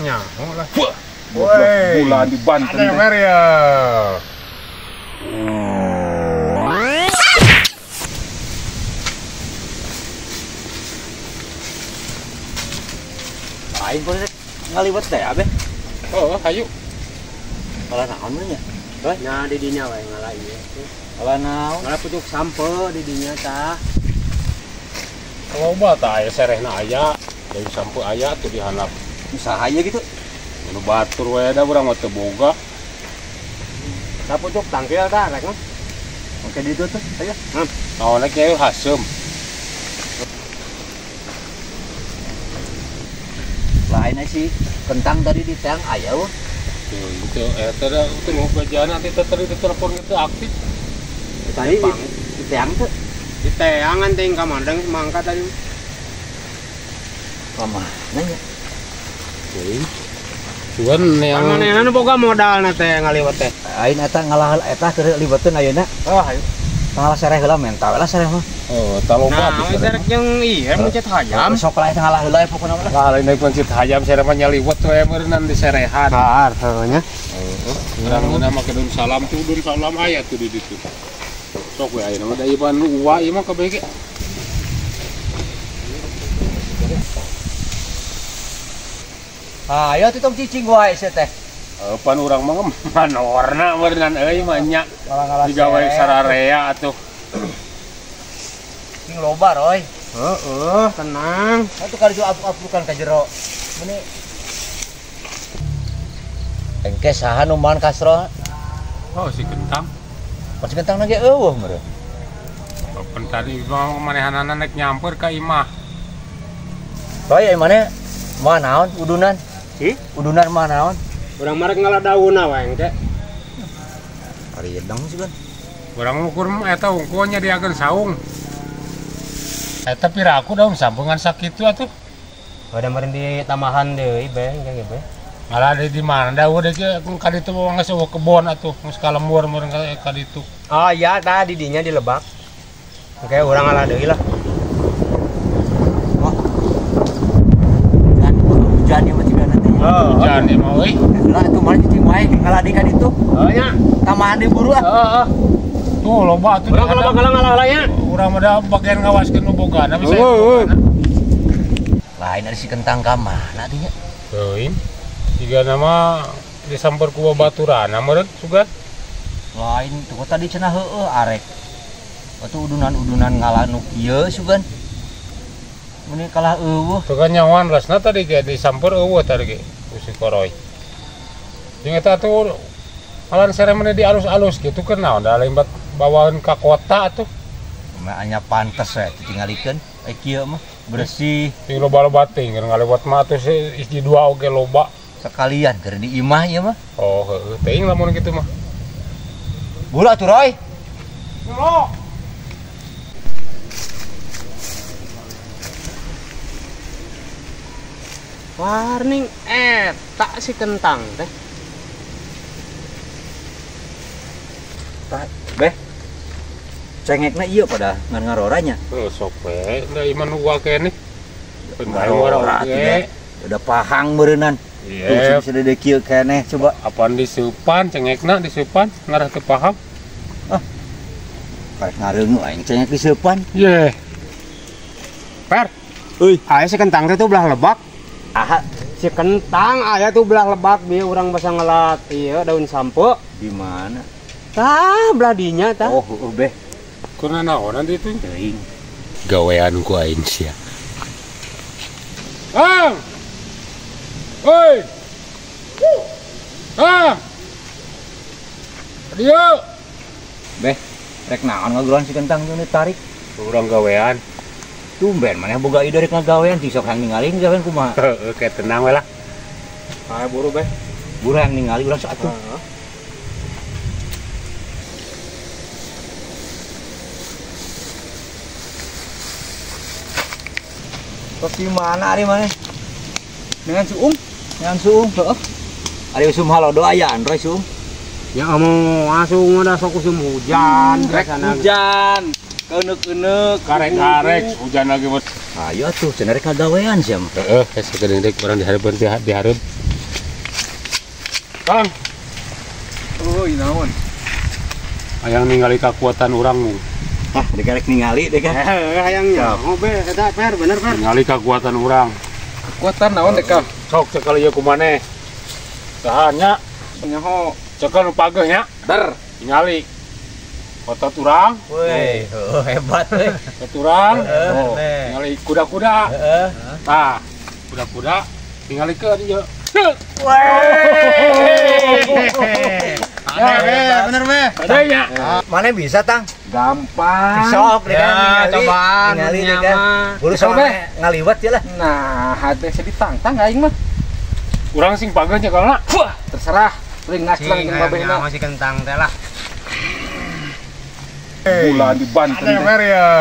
nyaho lah. Bulan di Banten ada mer ya. Aing pun ngaliwat teh abe. Oh, hayu. Kalau naon mah nya? Nya di dinya wae ngalah ieu. Kalau naon? Ngalah pucuk sampe di dinya tah. Kalau bata aya serehna aya, dari sampai aya tuh dihanap. Usaha aja gitu. Nu batur we da urang mah teu boga. Da pucuk tangkil tah rek mah. Oke di itu tuh, ayo. Naonna kieu hasem. Lain sih kentang tadi di tiang aya wah. Tuh gitu eta da teu nu kerjaan nanti tadi telepon itu aktif. Tadi di tiang tuh. Di teangan teh kamandeng mangkat tadi. Lama nanya. Cuman yang Manehna nu boga modalna teh ngaliwat teh. Ain eta ngalah eta terlibatkeun ayeuna. Oh, hayu. Ngalah sereh heula mental lah sereh mah. oh taloba Nah, serek jeung ieu muncet hayam. Sok lah eta ngalah heula ya pokona mah. lah lain pencit hayam sereh mah nyaliwat we meureunnan di serehan. Har, heunya. Urang geuna make dun salam aya tuh di ditu. Sok we ayeuna mah da ieu ban uwa ieu mah kabeh ge. Ayo tuh cicing wae sia teh. Pan urang mah manorna meureunnan euy mah nya. Ngalah-ngalah Digawe sararea atuh. Sing loba roy. Heeh, tenang. Atuh kali apu-apukan ka jero. Meni engke saha nu man kasro? Oh si kentang. Pas kentang lagi eueuh meureun. Pan tadi mah manehanana nek nyamper ka imah. Roy aya mana? Mah naon udunan? Udunan mah naon? Urang marek ngalah daunna wae engke. Ari edang sih kan. Urang ukur mah eta ungkunya diakeun saung. Eta piraku daun sampungan sakitu atuh. Pada meureun di tamahan deui be engke be. Malah ada di mana da udah ke ka ditu mah geus eueuh kebon atuh geus kalembur meureun ka ditu. Oh iya tah di dinya di Lebak. Engke urang ngalah deui lah. Kan hujan ieu mah ciga nanti. Hujan ieu mah euy. Lah atuh mah cicing wae ngalah di ka ditu. Oh nya. Tamahan diburu ah. Heeh. Tuh loba atuh. Urang kalau bakal ngalah nya. Urang mah da bagian ngawaskeun nu bogana bisa. Lain ari si kentang ka mana dinya? Euy. Jiga nama disamper ku baturana meureun sugan. Lain tuh tadi cenah heueuh arek. Atuh udunan-udunan ngalah nu kieu sugan. Meni kalah eueuh. Tuh kan nyawan rasna tadi ge disamper eueuh tadi ge ku si Koroy. Jeung eta tuh alan seremoni di alus-alus gitu kan naon da lain bawaeun ka kota atuh. Mah anya pantes we tingalikeun kieu mah bersih Ting loba-loba ting ngalewat mah atuh isi dua oge loba. sekalian keur di imah ieu mah. Oh heueuh teuing lamun kitu mah. Gula tuh Roy. Yo. Warning eta si kentang teh. Beh. Cengekna ieu pada ngan ngaroranya. Heuh sok we da iman gua keneh. Pendae ora oge. Udah pahang beureunan. Iya. Tuh sudah kieu keneh coba. Apaan diseupan cengekna diseupan ngarah teu paham. Karek ngareungu aing cengek diseupan. Ye. Per. Euy, aya si kentang teh tuh belah Lebak. Aha, Si kentang aya tuh belah Lebak bieu urang basa ngelat ieu daun sampo. di mana? Tah belah dinya tah. Oh, beh. Kuna naonan ditu? Teuing. Gawean ku aing sia. Ang. Oi. Ah. Dia. Beh, rek naon ngagulan si kentang teh tarik. Urang gawean. Tumben maneh boga ide rek ngagawean ti sok hang ningali gawean kumaha. Heeh, kayak tenang we lah. Aya buru beh. Buru hang ningali urang saatuh. Kok di mana ari maneh? Dengan suung? Dengan suung, heeh. Ari usum halodo aya Androy suung. Ya mau asung ada sok usum hujan Rek biasana. hujan. Keuneuk-euneuk Karek-karek hujan lagi buat. Ayo tuh cenah rek ngagawean sia mah. Heeh, geus kedeung deuk urang dihareupeun dihareup. Kang, Oh, naon? hayang ningali kekuatan urang nu. Ah, dikarek ningali deh kan. Hayangnya. Oh be, eta per bener per. Ningali kekuatan urang. Kekuatan naon deh Kang? Sok cekal ieu kumaneh. Sahanya Nyaho. cekal nu pageuh nya. Dar. Ningali otot urang, Woi, hebat weh. otot urang. Heeh, Oh, Nek. ningali kuda-kuda. Heeh. Tah, kuda-kuda tingalikeun ieu. Ya, bener be. Ada nya. Mana bisa tang? Gampang. Sok deh kan. Ya, ningali. cobaan Ningali deh nya kan. mah. Buru Sok, sama Be. ngaliwat ya lah. Nah, hati saya ditantang aing mah. Urang sing pageuh nya kalana. Terserah. Teuing ngaslang jeung babehna. Masih kentang teh lah. Bulan di Banten. Ada teh. Mario.